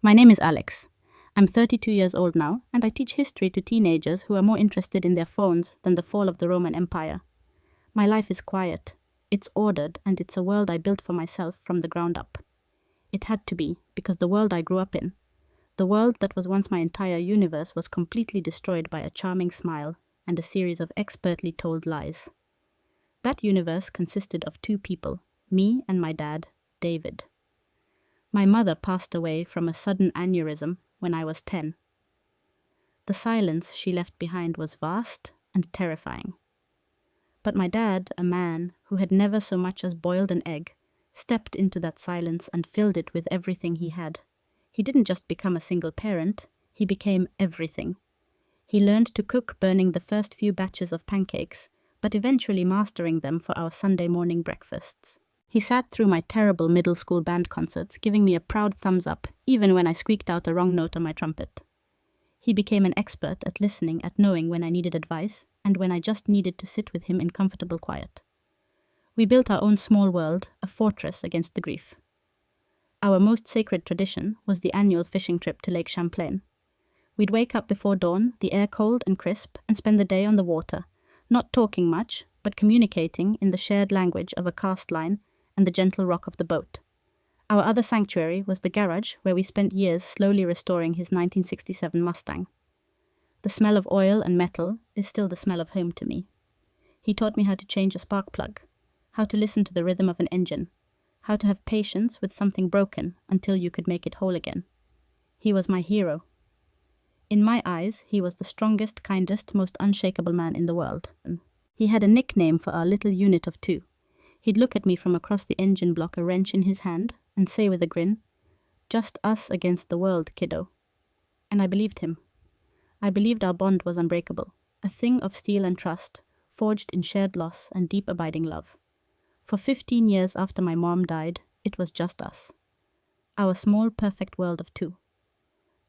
My name is Alex. I'm 32 years old now, and I teach history to teenagers who are more interested in their phones than the fall of the Roman Empire. My life is quiet. It's ordered, and it's a world I built for myself from the ground up. It had to be, because the world I grew up in, the world that was once my entire universe, was completely destroyed by a charming smile and a series of expertly told lies. That universe consisted of two people, me and my dad, David. My mother passed away from a sudden aneurysm when I was 10. The silence she left behind was vast and terrifying. But my dad, a man who had never so much as boiled an egg, stepped into that silence and filled it with everything he had. He didn't just become a single parent, he became everything. He learned to cook, burning the first few batches of pancakes, but eventually mastering them for our Sunday morning breakfasts. He sat through my terrible middle school band concerts, giving me a proud thumbs up, even when I squeaked out a wrong note on my trumpet. He became an expert at listening, at knowing when I needed advice, and when I just needed to sit with him in comfortable quiet. We built our own small world, a fortress against the grief. Our most sacred tradition was the annual fishing trip to Lake Champlain. We'd wake up before dawn, the air cold and crisp, and spend the day on the water, not talking much, but communicating in the shared language of a cast line and the gentle rock of the boat. Our other sanctuary was the garage, where we spent years slowly restoring his 1967 Mustang. The smell of oil and metal is still the smell of home to me. He taught me how to change a spark plug, how to listen to the rhythm of an engine, how to have patience with something broken until you could make it whole again. He was my hero. In my eyes, he was the strongest, kindest, most unshakable man in the world. He had a nickname for our little unit of two. He'd look at me from across the engine block, a wrench in his hand, and say with a grin, "Just us against the world, kiddo." And I believed him. I believed our bond was unbreakable, a thing of steel and trust, forged in shared loss and deep abiding love. For 15 years after my mom died, it was just us. Our small, perfect world of two.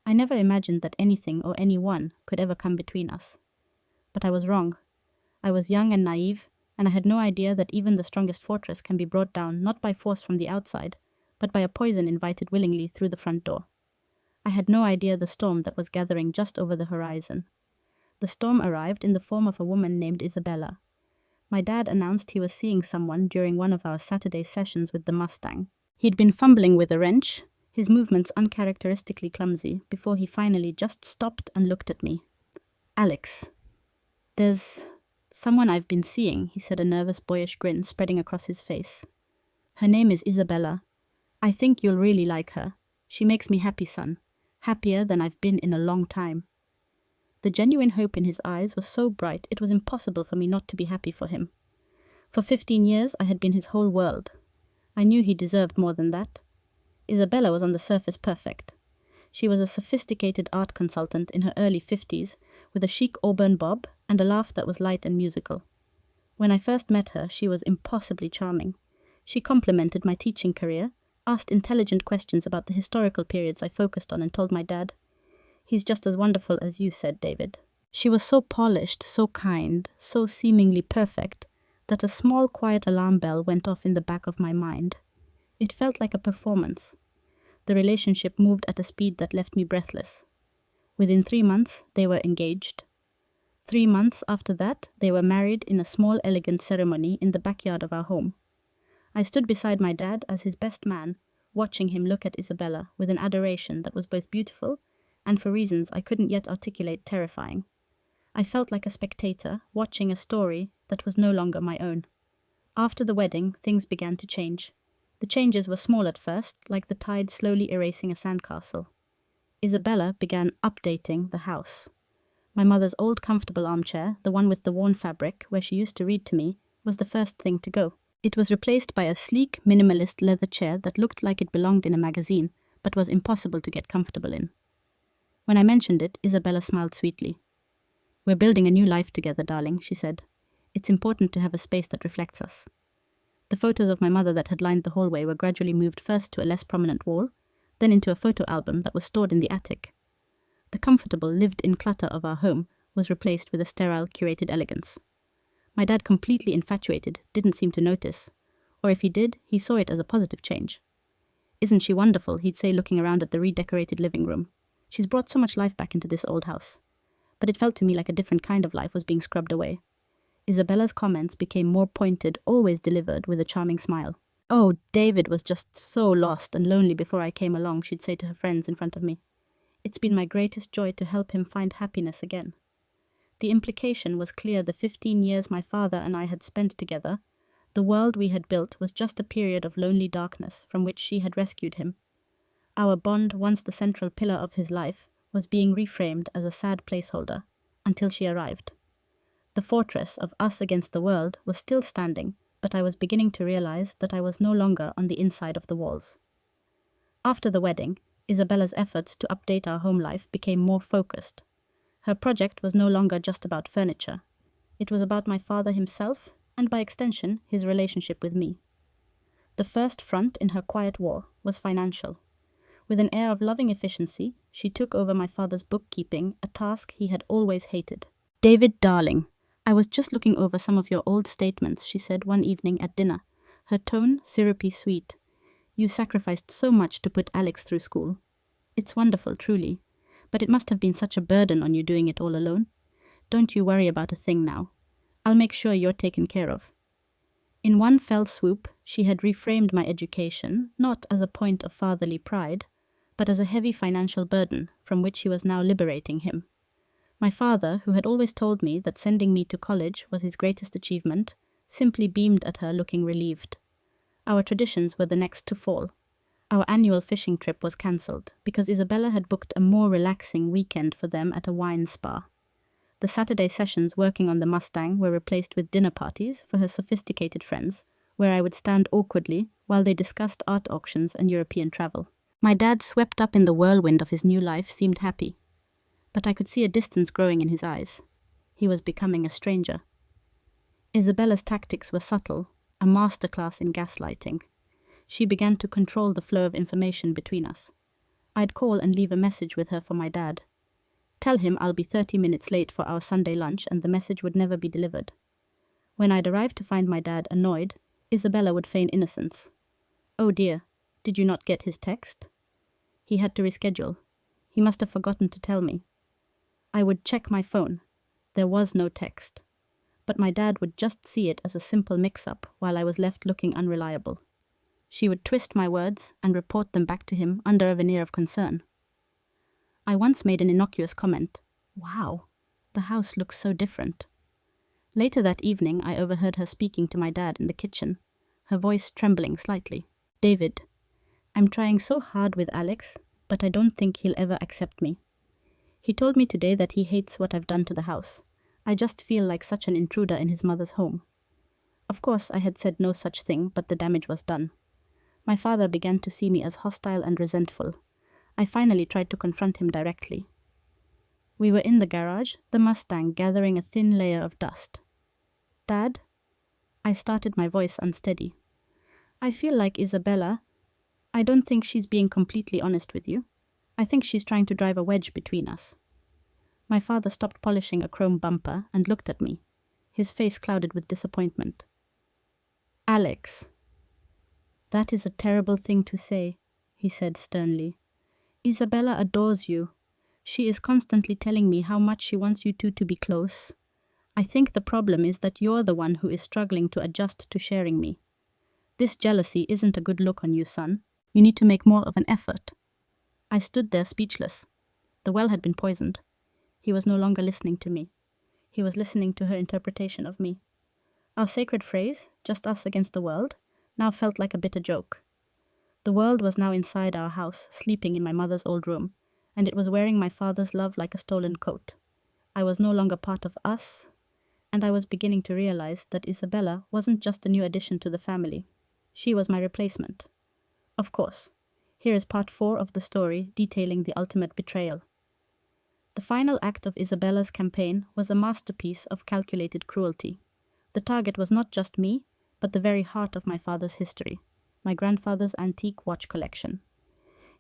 I never imagined that anything or anyone could ever come between us. But I was wrong. I was young and naive, and I had no idea that even the strongest fortress can be brought down not by force from the outside, but by a poison invited willingly through the front door. I had no idea the storm that was gathering just over the horizon. The storm arrived in the form of a woman named Isabella. My dad announced he was seeing someone during one of our Saturday sessions with the Mustang. He'd been fumbling with a wrench, his movements uncharacteristically clumsy, before he finally just stopped and looked at me. "Alex, there's someone I've been seeing," he said, a nervous, boyish grin spreading across his face. "Her name is Isabella. I think you'll really like her. She makes me happy, son. Happier than I've been in a long time." The genuine hope in his eyes was so bright it was impossible for me not to be happy for him. For 15 years I had been his whole world. I knew he deserved more than that. Isabella was on the surface perfect. She was a sophisticated art consultant in her early 50s, with a chic auburn bob and a laugh that was light and musical. When I first met her, she was impossibly charming. She complimented my teaching career, asked intelligent questions about the historical periods I focused on, and told my dad, "He's just as wonderful as you said, David." She was so polished, so kind, so seemingly perfect, that a small, quiet alarm bell went off in the back of my mind. It felt like a performance. The relationship moved at a speed that left me breathless. Within 3 months, they were engaged. 3 months after that, they were married in a small, elegant ceremony in the backyard of our home. I stood beside my dad as his best man, watching him look at Isabella with an adoration that was both beautiful and, for reasons I couldn't yet articulate, terrifying. I felt like a spectator, watching a story that was no longer my own. After the wedding, things began to change. The changes were small at first, like the tide slowly erasing a sandcastle. Isabella began updating the house. My mother's old comfortable armchair, the one with the worn fabric, where she used to read to me, was the first thing to go. It was replaced by a sleek, minimalist leather chair that looked like it belonged in a magazine, but was impossible to get comfortable in. When I mentioned it, Isabella smiled sweetly. "We're building a new life together, darling," she said. "It's important to have a space that reflects us." The photos of my mother that had lined the hallway were gradually moved first to a less prominent wall, then into a photo album that was stored in the attic. The comfortable, lived-in clutter of our home was replaced with a sterile, curated elegance. My dad, completely infatuated, didn't seem to notice, or if he did, he saw it as a positive change. "Isn't she wonderful?" he'd say, looking around at the redecorated living room. "She's brought so much life back into this old house." But it felt to me like a different kind of life was being scrubbed away. Isabella's comments became more pointed, always delivered with a charming smile. "Oh, David was just so lost and lonely before I came along," she'd say to her friends in front of me. "It's been my greatest joy to help him find happiness again." The implication was clear. The 15 years my father and I had spent together, the world we had built, was just a period of lonely darkness from which she had rescued him. Our bond, once the central pillar of his life, was being reframed as a sad placeholder, until she arrived. The fortress of us against the world was still standing, but I was beginning to realize that I was no longer on the inside of the walls. After the wedding, Isabella's efforts to update our home life became more focused. Her project was no longer just about furniture. It was about my father himself, and by extension, his relationship with me. The first front in her quiet war was financial. With an air of loving efficiency, she took over my father's bookkeeping, a task he had always hated. "David, darling, I was just looking over some of your old statements," she said one evening at dinner, her tone syrupy sweet. "You sacrificed so much to put Alex through school. It's wonderful, truly. But it must have been such a burden on you doing it all alone. Don't you worry about a thing now. I'll make sure you're taken care of." In one fell swoop, she had reframed my education, not as a point of fatherly pride, but as a heavy financial burden from which she was now liberating him. My father, who had always told me that sending me to college was his greatest achievement, simply beamed at her, looking relieved. Our traditions were the next to fall. Our annual fishing trip was cancelled because Isabella had booked a more relaxing weekend for them at a wine spa. The Saturday sessions working on the Mustang were replaced with dinner parties for her sophisticated friends, where I would stand awkwardly while they discussed art auctions and European travel. My dad, swept up in the whirlwind of his new life, seemed happy, but I could see a distance growing in his eyes. He was becoming a stranger. Isabella's tactics were subtle, a masterclass in gaslighting. She began to control the flow of information between us. I'd call and leave a message with her for my dad. Tell him I'll be 30 minutes late for our Sunday lunch, and the message would never be delivered. When I'd arrive to find my dad annoyed, Isabella would feign innocence. "Oh dear, did you not get his text?" He had to reschedule. He must have forgotten to tell me. I would check my phone. There was no text. But my dad would just see it as a simple mix-up while I was left looking unreliable. She would twist my words and report them back to him under a veneer of concern. I once made an innocuous comment. "Wow, the house looks so different." Later that evening, I overheard her speaking to my dad in the kitchen, her voice trembling slightly. "David, I'm trying so hard with Alex, but I don't think he'll ever accept me. He told me today that he hates what I've done to the house. I just feel like such an intruder in his mother's home." Of course, I had said no such thing, but the damage was done. My father began to see me as hostile and resentful. I finally tried to confront him directly. We were in the garage, the Mustang gathering a thin layer of dust. "Dad?" I started, my voice unsteady. "I feel like Isabella. I don't think she's being completely honest with you. I think she's trying to drive a wedge between us." My father stopped polishing a chrome bumper and looked at me, his face clouded with disappointment. "Alex." "That is a terrible thing to say," he said sternly. "Isabella adores you. She is constantly telling me how much she wants you two to be close. I think the problem is that you're the one who is struggling to adjust to sharing me. This jealousy isn't a good look on you, son. You need to make more of an effort." I stood there speechless. The well had been poisoned. He was no longer listening to me. He was listening to her interpretation of me. Our sacred phrase, "just us against the world," now felt like a bitter joke. The world was now inside our house, sleeping in my mother's old room, and it was wearing my father's love like a stolen coat. I was no longer part of us, and I was beginning to realize that Isabella wasn't just a new addition to the family. She was my replacement. Of course, here is part 4 of the story detailing the ultimate betrayal. The final act of Isabella's campaign was a masterpiece of calculated cruelty. The target was not just me, but the very heart of my father's history, my grandfather's antique watch collection.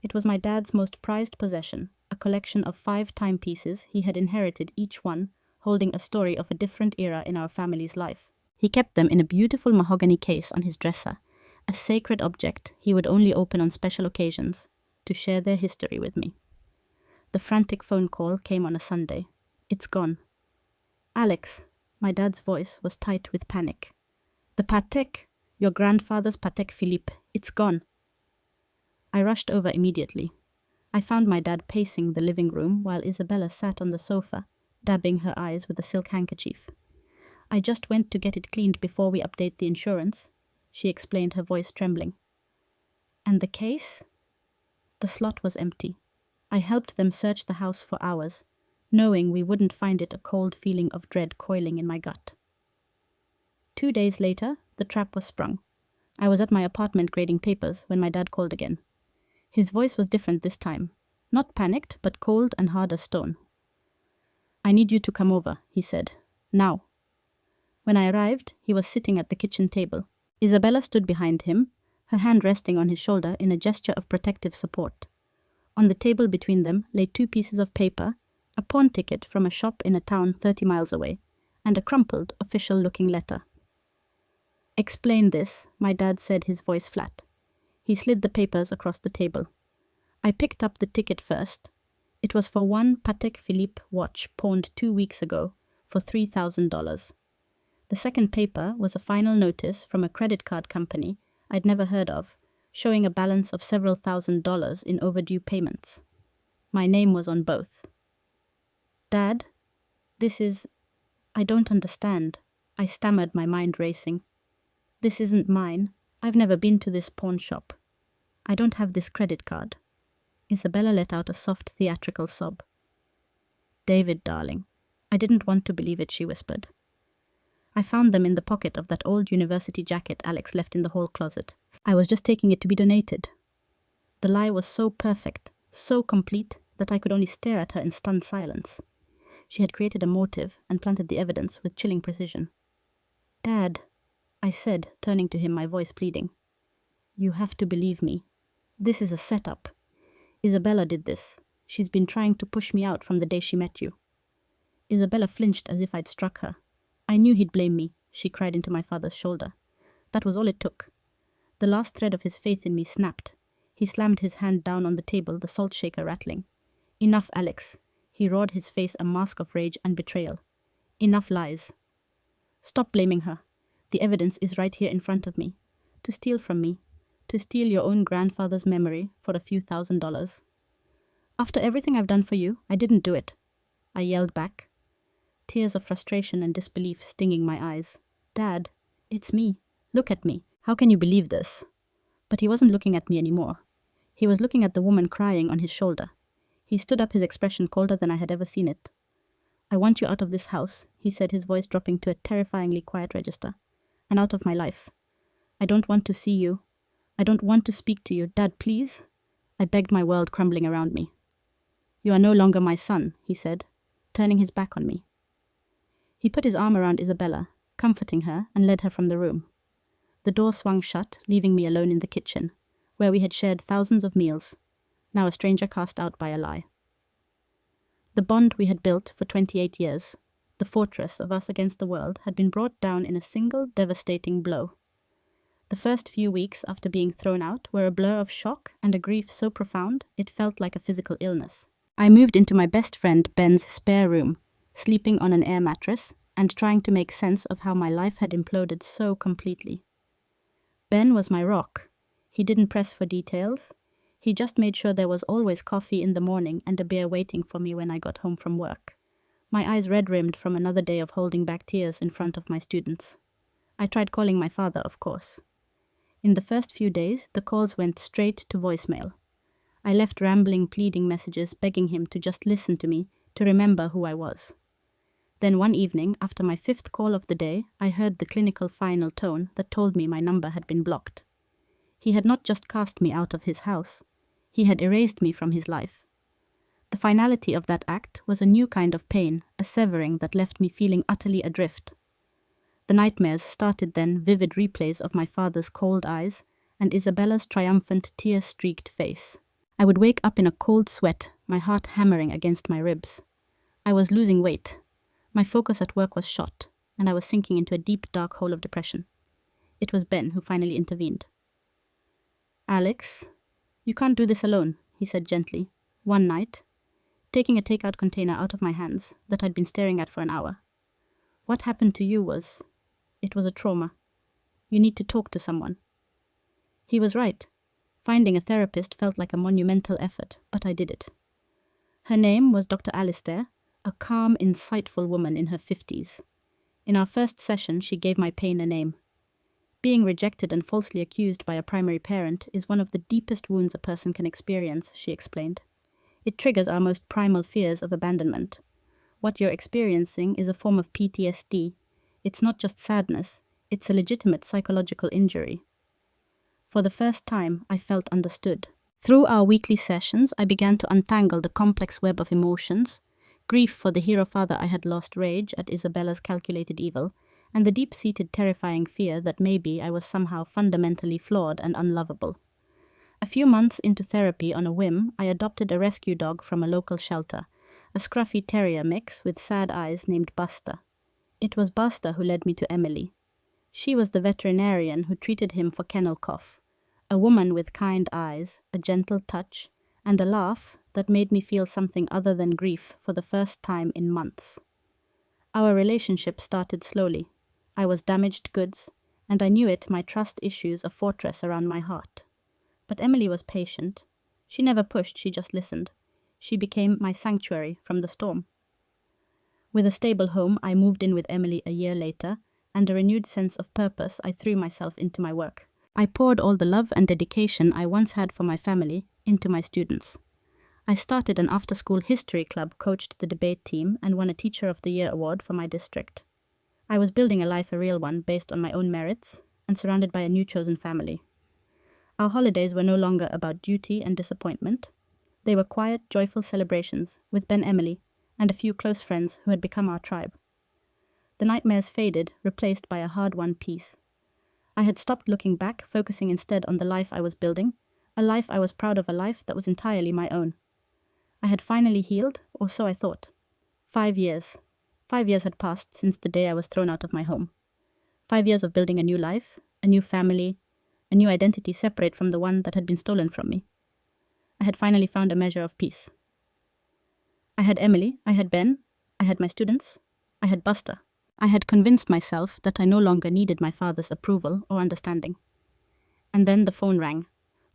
It was my dad's most prized possession, a collection of 5 timepieces he had inherited, each one holding a story of a different era in our family's life. He kept them in a beautiful mahogany case on his dresser, a sacred object he would only open on special occasions, to share their history with me. The frantic phone call came on a Sunday. "It's gone." "Alex," my dad's voice was tight with panic. "The Patek, your grandfather's Patek Philippe, it's gone." I rushed over immediately. I found my dad pacing the living room while Isabella sat on the sofa, dabbing her eyes with a silk handkerchief. "I just went to get it cleaned before we update the insurance," she explained, her voice trembling. "And the case?" The slot was empty. I helped them search the house for hours, knowing we wouldn't find it, a cold feeling of dread coiling in my gut. 2 days later, the trap was sprung. I was at my apartment grading papers when my dad called again. His voice was different this time, not panicked, but cold and hard as stone. "I need you to come over," he said. "Now." When I arrived, he was sitting at the kitchen table. Isabella stood behind him, her hand resting on his shoulder in a gesture of protective support. On the table between them lay 2 pieces of paper, a pawn ticket from a shop in a town 30 miles away, and a crumpled, official-looking letter. "Explain this," my dad said, his voice flat. He slid the papers across the table. I picked up the ticket first. It was for one Patek Philippe watch pawned 2 weeks ago for $3,000. The second paper was a final notice from a credit card company I'd never heard of, showing a balance of several $1,000s in overdue payments. My name was on both. "Dad, I don't understand," I stammered, my mind racing. "This isn't mine. I've never been to this pawn shop. I don't have this credit card." Isabella let out a soft, theatrical sob. "David, darling, I didn't want to believe it," she whispered. "I found them in the pocket of that old university jacket Alex left in the hall closet. I was just taking it to be donated." The lie was so perfect, so complete, that I could only stare at her in stunned silence. She had created a motive and planted the evidence with chilling precision. "Dad," I said, turning to him, my voice pleading. "You have to believe me. This is a setup. Isabella did this. She's been trying to push me out from the day she met you." Isabella flinched as if I'd struck her. "I knew he'd blame me," she cried into my father's shoulder. That was all it took. The last thread of his faith in me snapped. He slammed his hand down on the table, the salt shaker rattling. "Enough, Alex," he roared, his face a mask of rage and betrayal. "Enough lies. Stop blaming her. The evidence is right here in front of me. To steal from me. To steal your own grandfather's memory for a few $1,000s. After everything I've done for you, I didn't do it," I yelled back, tears of frustration and disbelief stinging my eyes. "Dad, it's me. Look at me. How can you believe this?" But he wasn't looking at me anymore. He was looking at the woman crying on his shoulder. He stood up, his expression colder than I had ever seen it. "I want you out of this house," he said, his voice dropping to a terrifyingly quiet register. "And out of my life. I don't want to see you. I don't want to speak to you. Dad, please?" I begged, my world crumbling around me. "You are no longer my son," he said, turning his back on me. He put his arm around Isabella, comforting her, and led her from the room. The door swung shut, leaving me alone in the kitchen, where we had shared thousands of meals, now a stranger cast out by a lie. The bond we had built for 28 years, the fortress of us against the world, had been brought down in a single devastating blow. The first few weeks after being thrown out were a blur of shock and a grief so profound it felt like a physical illness. I moved into my best friend Ben's spare room, sleeping on an air mattress and trying to make sense of how my life had imploded so completely. Ben was my rock. He didn't press for details. He just made sure there was always coffee in the morning and a beer waiting for me when I got home from work. My eyes red-rimmed from another day of holding back tears in front of my students. I tried calling my father, of course. In the first few days, the calls went straight to voicemail. I left rambling, pleading messages begging him to just listen to me, to remember who I was. Then one evening, after my 5th call of the day, I heard the clinical final tone that told me my number had been blocked. He had not just cast me out of his house. He had erased me from his life. The finality of that act was a new kind of pain, a severing that left me feeling utterly adrift. The nightmares started then, vivid replays of my father's cold eyes and Isabella's triumphant, tear-streaked face. I would wake up in a cold sweat, my heart hammering against my ribs. I was losing weight. My focus at work was shot, and I was sinking into a deep, dark hole of depression. It was Ben who finally intervened. Alex, you can't do this alone, he said gently, one night, taking a takeout container out of my hands that I'd been staring at for an hour. What happened to you was a trauma. You need to talk to someone. He was right. Finding a therapist felt like a monumental effort, but I did it. Her name was Dr. Alistair, a calm, insightful woman in her 50s. In our first session, she gave my pain a name. Being rejected and falsely accused by a primary parent is one of the deepest wounds a person can experience, she explained. It triggers our most primal fears of abandonment. What you're experiencing is a form of PTSD. It's not just sadness, it's a legitimate psychological injury. For the first time, I felt understood. Through our weekly sessions, I began to untangle the complex web of emotions, grief for the hero father I had lost, rage at Isabella's calculated evil, and the deep-seated terrifying fear that maybe I was somehow fundamentally flawed and unlovable. A few months into therapy on a whim, I adopted a rescue dog from a local shelter, a scruffy terrier mix with sad eyes named Buster. It was Buster who led me to Emily. She was the veterinarian who treated him for kennel cough, a woman with kind eyes, a gentle touch, and a laugh that made me feel something other than grief for the first time in months. Our relationship started slowly. I was damaged goods, and I knew it, my trust issues, a fortress around my heart. But Emily was patient. She never pushed, she just listened. She became my sanctuary from the storm. With a stable home, I moved in with Emily a year later, and a renewed sense of purpose, I threw myself into my work. I poured all the love and dedication I once had for my family into my students. I started an after-school history club, coached the debate team, and won a Teacher of the Year award for my district. I was building a life, a real one, based on my own merits, and surrounded by a new chosen family. Our holidays were no longer about duty and disappointment. They were quiet, joyful celebrations with Ben, Emily, and a few close friends who had become our tribe. The nightmares faded, replaced by a hard-won peace. I had stopped looking back, focusing instead on the life I was building, a life I was proud of, a life that was entirely my own. I had finally healed, or so I thought. 5 years. 5 years had passed since the day I was thrown out of my home. 5 years of building a new life, a new family, a new identity separate from the one that had been stolen from me. I had finally found a measure of peace. I had Emily, I had Ben, I had my students, I had Buster. I had convinced myself that I no longer needed my father's approval or understanding. And then the phone rang.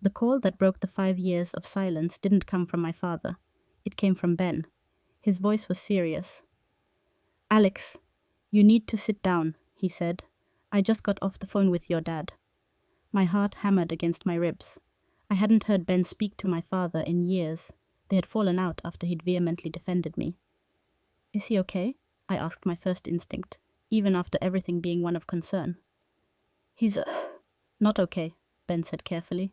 The call that broke the 5 years of silence didn't come from my father. It came from Ben. His voice was serious. "Alex, you need to sit down," he said. "I just got off the phone with your dad." My heart hammered against my ribs. I hadn't heard Ben speak to my father in years. They had fallen out after he'd vehemently defended me. "Is he okay?" I asked, my first instinct, even after everything being one of concern. "He's not okay," Ben said carefully.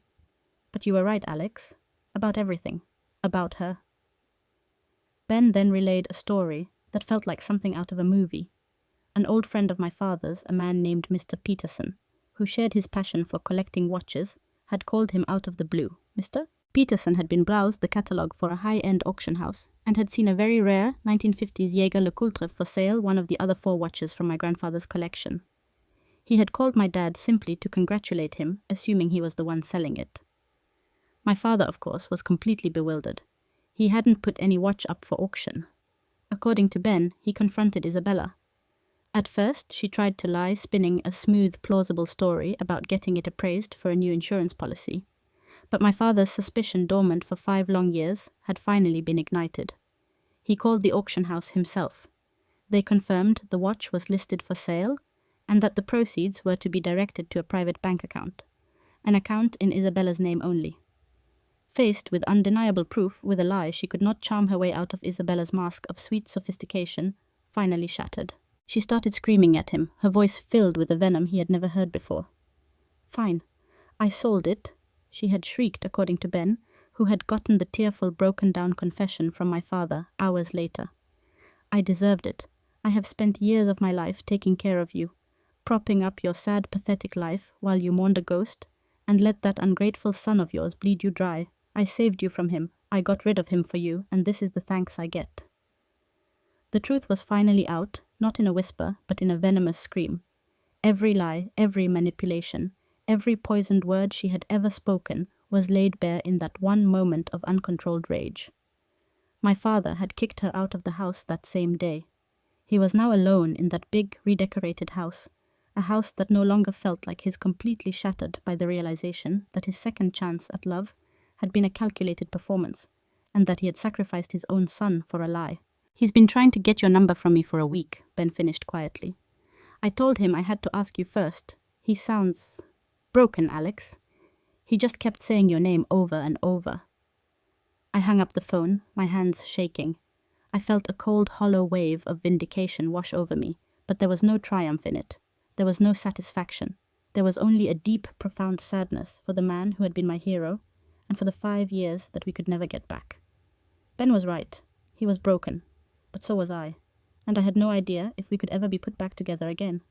"But you were right, Alex. About everything. About her." Ben then relayed a story that felt like something out of a movie. An old friend of my father's, a man named Mr. Peterson, who shared his passion for collecting watches, had called him out of the blue. Mr. Peterson had been browsed the catalogue for a high-end auction house and had seen a very rare 1950s Jaeger LeCoultre for sale, one of the other 4 watches from my grandfather's collection. He had called my dad simply to congratulate him, assuming he was the one selling it. My father, of course, was completely bewildered. He hadn't put any watch up for auction. According to Ben, he confronted Isabella. At first, she tried to lie, spinning a smooth, plausible story about getting it appraised for a new insurance policy. But my father's suspicion, dormant for 5 long years, had finally been ignited. He called the auction house himself. They confirmed the watch was listed for sale and that the proceeds were to be directed to a private bank account, an account in Isabella's name only. Faced with undeniable proof, with a lie she could not charm her way out of Isabella's mask of sweet sophistication, finally shattered. She started screaming at him, her voice filled with a venom he had never heard before. "Fine. I sold it," she had shrieked, according to Ben, who had gotten the tearful, broken-down confession from my father hours later. "I deserved it. I have spent years of my life taking care of you, propping up your sad, pathetic life while you mourned a ghost, and let that ungrateful son of yours bleed you dry. I saved you from him. I got rid of him for you, and this is the thanks I get." The truth was finally out, not in a whisper, but in a venomous scream. Every lie, every manipulation, Every poisoned word she had ever spoken was laid bare in that one moment of uncontrolled rage. My father had kicked her out of the house that same day. He was now alone in that big, redecorated house, a house that no longer felt like his, completely shattered by the realization that his second chance at love had been a calculated performance, and that he had sacrificed his own son for a lie. "He's been trying to get your number from me for a week," Ben finished quietly. "I told him I had to ask you first. He sounds broken, Alex. He just kept saying your name over and over." I hung up the phone, my hands shaking. I felt a cold, hollow wave of vindication wash over me, but there was no triumph in it. There was no satisfaction. There was only a deep, profound sadness for the man who had been my hero, and for the 5 years that we could never get back. Ben was right. He was broken. But so was I. And I had no idea if we could ever be put back together again.